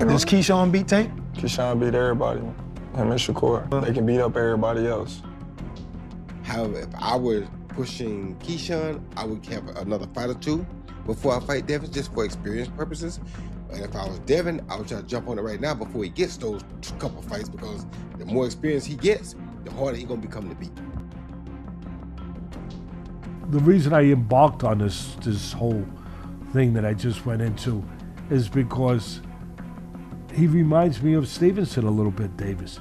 Does Keyshawn beat Tank? Keyshawn beat everybody. Him and Shakur. They can beat up everybody else. However, if I were pushing Keyshawn, I would have another fight or two before I fight Devin, just for experience purposes. And if I was Devin, I would try to jump on it right now before he gets those couple fights, because the more experience he gets, the harder he's gonna become to beat. The reason I embarked on this whole thing that I just went into is because he reminds me of Stevenson a little bit, Davis.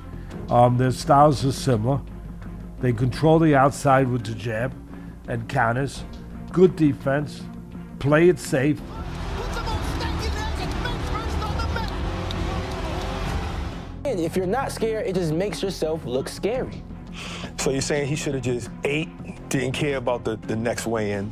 Their styles are similar. They control the outside with the jab and counters. Good defense. Play it safe. And if you're not scared, it just makes yourself look scary. So you're saying he should have just ate, didn't care about the next weigh-in?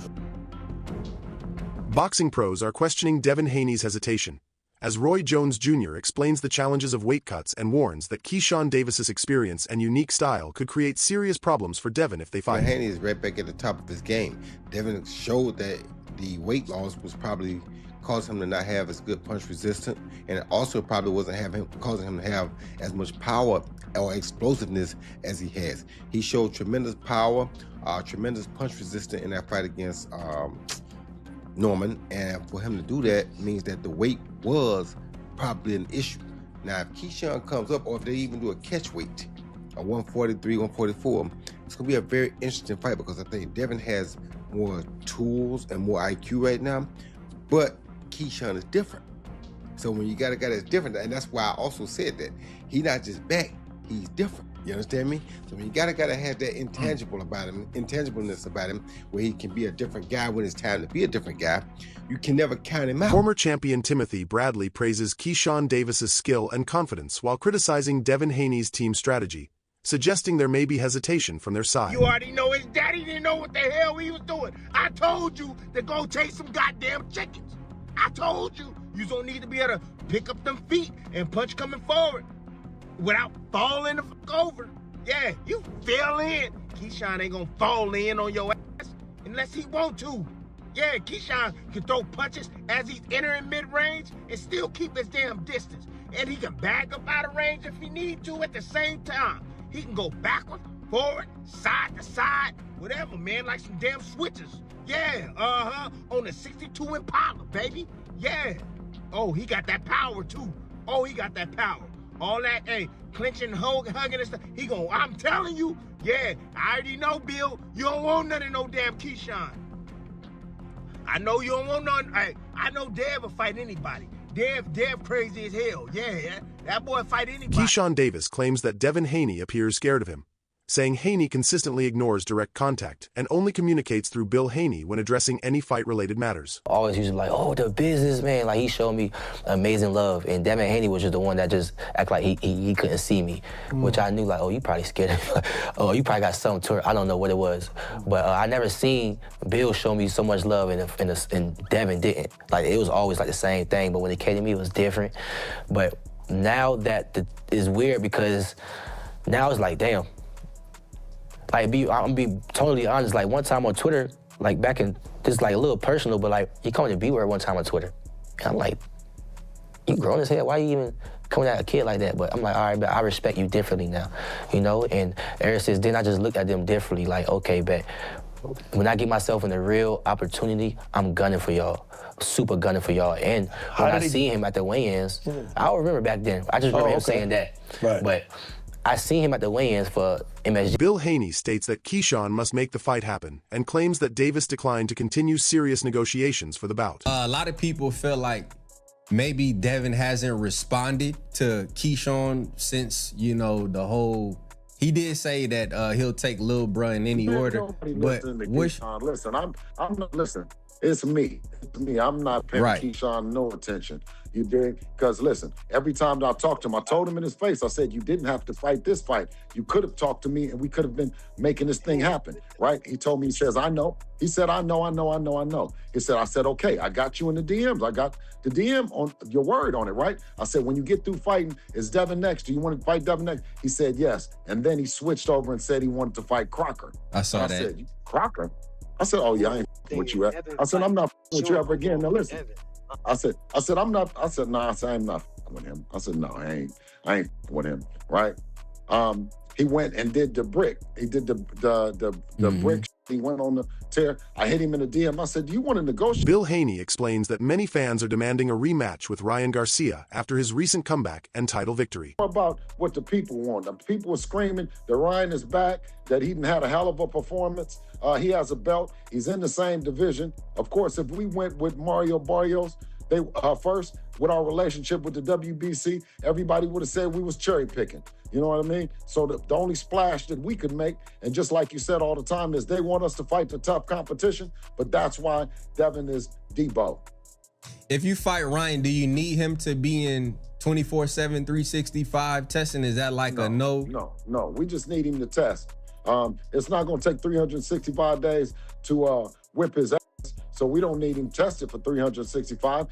Boxing pros are questioning Devin Haney's hesitation, as Roy Jones Jr. explains the challenges of weight cuts and warns that Keyshawn Davis's experience and unique style could create serious problems for Devin if they fight. Haney is right back at the top of his game. Devin showed that the weight loss was probably causing him to not have as good punch resistance, and it also probably wasn't causing him to have as much power or explosiveness as he has. He showed tremendous power, tremendous punch resistance in that fight against Norman, and for him to do that means that the weight was probably an issue. Now, if Keyshawn comes up, or if they even do a catch weight, a 143, 144, it's gonna be a very interesting fight, because I think Devin has more tools and more IQ right now, but Keyshawn is different. So when you got a guy that's different, and that's why I also said that he's not just back, he's different. You understand me? So when you got a guy that has that intangibleness about him, where he can be a different guy when it's time to be a different guy, you can never count him out. Former champion Timothy Bradley praises Keyshawn Davis's skill and confidence while criticizing Devin Haney's team strategy, suggesting there may be hesitation from their side. You already know his daddy didn't know what the hell he was doing. I told you to go chase some goddamn chickens. I told you. You don't need to be able to pick up them feet and punch coming forward without falling the fuck over. Yeah, you fell in. Keyshawn ain't gonna fall in on your ass unless he want to. Yeah, Keyshawn can throw punches as he's entering mid-range and still keep his damn distance. And he can back up out of range if he need to at the same time. He can go backward, forward, side to side, whatever, man, like some damn switches. Yeah, on the 62 Impala, baby. Yeah. Oh, he got that power, too. Oh, he got that power. All that, hey, clinching, hugging and stuff. I'm telling you, yeah, I already know, Bill, you don't want none of no damn Keyshawn. I know you don't want none. Hey, I know Dev will fight anybody. Dev crazy as hell. Yeah, that boy fight anybody. Keyshawn Davis claims that Devin Haney appears scared of him, saying Haney consistently ignores direct contact and only communicates through Bill Haney when addressing any fight-related matters. Always used to be like, oh, the business, man. Like, he showed me amazing love. And Devin Haney was just the one that just act like he couldn't see me, which I knew, like, oh, you probably scared of me. Oh, you probably got something to her. I don't know what it was. But I never seen Bill show me so much love, and Devin didn't. Like, it was always like the same thing, but when it came to me, it was different. But now that is weird, because now it's like, damn. Like, I'm gonna be totally honest, like, one time on Twitter, like, back in, this like a little personal, but like, he called me a B-word one time on Twitter. And I'm like, you grown as hell, why you even coming at a kid like that? But I'm like, all right, but I respect you differently now, you know? And ever since then, I just looked at them differently, like, okay, bet. When I get myself in a real opportunity, I'm gunning for y'all, super gunning for y'all. And when I see him at the weigh-ins, I don't remember back then, I just remember him saying that. Right. But I seen him at the weigh-ins for MSG. Bill Haney states that Keyshawn must make the fight happen and claims that Davis declined to continue serious negotiations for the bout. A lot of people feel like maybe Devin hasn't responded to Keyshawn since, you know, the whole... He did say that he'll take Lil Bruh in any order, but... Listen, I'm not, listen, it's me. It's me. I'm not paying Keyshawn no attention. You dig? Because listen, every time I talked to him, I told him in his face, I said, you didn't have to fight this fight. You could have talked to me and we could have been making this thing happen, right? He told me, he says, I know. He said, I know. He said, I said, okay, I got you in the DMs. I got the DM on your word on it, right? I said, when you get through fighting, is Devin next? Do you want to fight Devin next? He said, yes. And then he switched over and said he wanted to fight Crocker. I saw that. I said, Crocker? I said, oh yeah, I ain't with you. I said, I'm not with you ever again. Now listen. I said, I'm not, I said, no, I said, I'm not with him. I said, no, I ain't with him, right? He went and did the brick. He did the brick. He went on the tear. I hit him in the DM. I said, do you want to negotiate? Bill Haney explains that many fans are demanding a rematch with Ryan Garcia after his recent comeback and title victory. About what the people want. The people were screaming that Ryan is back, that he had a hell of a performance. He has a belt. He's in the same division. Of course, if we went with Mario Barrios, they first, with our relationship with the WBC, everybody would have said we was cherry picking. You know what I mean? So the only splash that we could make, and just like you said all the time, is they want us to fight the tough competition, but that's why Devin is Debo. If you fight Ryan, do you need him to be in 24/7, 365 testing? Is that like a no? No. We just need him to test. It's not going to take 365 days to whip his ass, so we don't need him tested for 365.